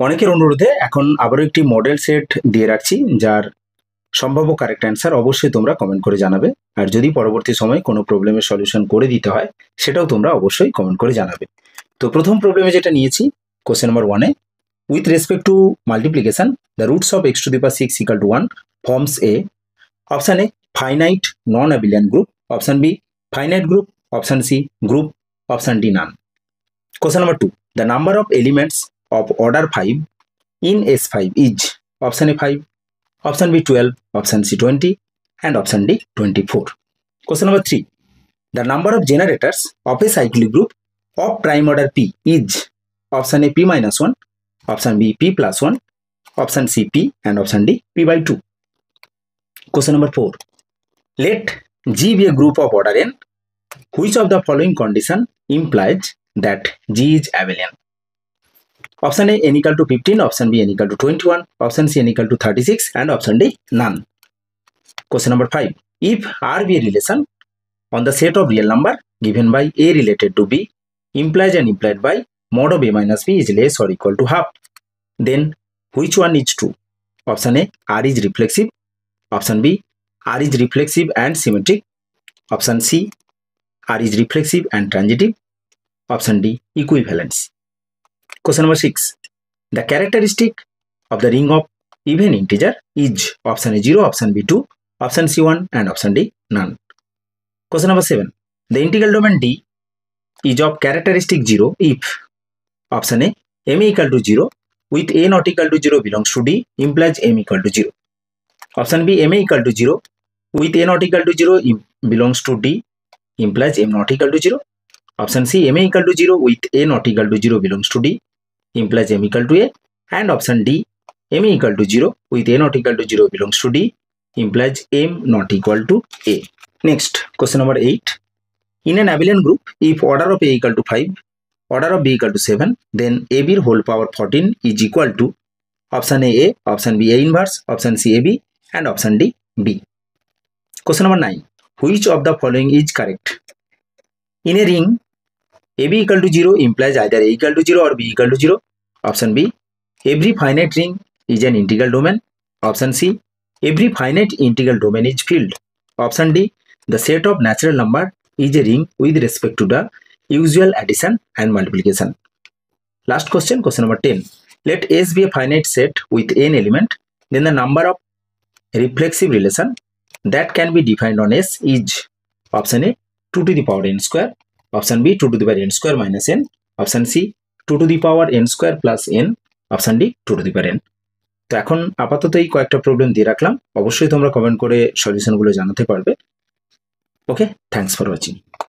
অনেকের অনুরোধে এখন আবারও একটি মডেল সেট দিয়ে রাখছি, যার সম্ভাব্য কারেক্ট অ্যান্সার অবশ্যই তোমরা কমেন্ট করে জানাবে। আর যদি পরবর্তী সময় কোনো প্রবলেমের সলিউশন করে দিতে হয়, সেটাও তোমরা অবশ্যই কমেন্ট করে জানাবে। তো প্রথম প্রবলেমে যেটা নিয়েছি, কোশ্চেন নাম্বার 1-এ, with respect to multiplication the roots of x to the power 6 equal to 1 forms A, option A finite non abelian group, option B finite group, option C group, option D none. Question number 2. The number of elements of order 5 in S5 is option A 5, option B 12, option C 20, and option D 24. Question number 3. The number of generators of a cyclic group of prime order P is option A P minus 1, option B P plus 1, option C P, and option D P by 2. Question number 4. Let G be a group of order n. Which of the following condition implies that G is abelian? Option A n equal to 15, option B n equal to 21, option C n equal to 36, and option D none. Question number 5. If R be a relation on the set of real number given by A related to B implies and implied by mod of A minus B is less or equal to half, then which one is true? Option A R is reflexive, option B R is reflexive and symmetric, option C R is reflexive and transitive, option D equivalence. Question number 6. The characteristic of the ring of even integer is option A 0, option B 2, option C 1, and option D none. Question number 7. The integral domain D is of characteristic 0 if option A m equal to 0 with a not equal to 0 belongs to D implies m equal to 0. Option B m equal to 0 with a not equal to 0 belongs to D implies m not equal to 0. Option C m equal to 0 with a not equal to 0 belongs to D implies m equal to a, and option D m equal to 0 with a not equal to 0 belongs to D implies m not equal to a. Next, question number 8. In an abelian group, if order of A equal to 5, order of B equal to 7, then AB whole power 14 is equal to option A, option B A inverse, option C AB, and option D B. Question number 9. Which of the following is correct? In a ring, AB equal to 0 implies either A equal to 0 or B equal to 0. Option B, every finite ring is an integral domain. Option C, every finite integral domain is filled. Option D, the set of natural number is a ring with respect to the usual addition and multiplication. Last question, question number 10. Let S be a finite set with n element, then the number of reflexive relation that can be defined on S is option A 2 to the power n square, option B 2 to the power n square minus n, option C 2 to the power n square plus n, option D 2 to the power n. তো এখন আপাতত এই কয়েকটা problem দিয়ে রাখলাম, অবশ্যই তোমরা comment করে সলিউশনগুলো জানাতে পারবে। ওকে, থ্যাঙ্কস ফর ওয়াচিং।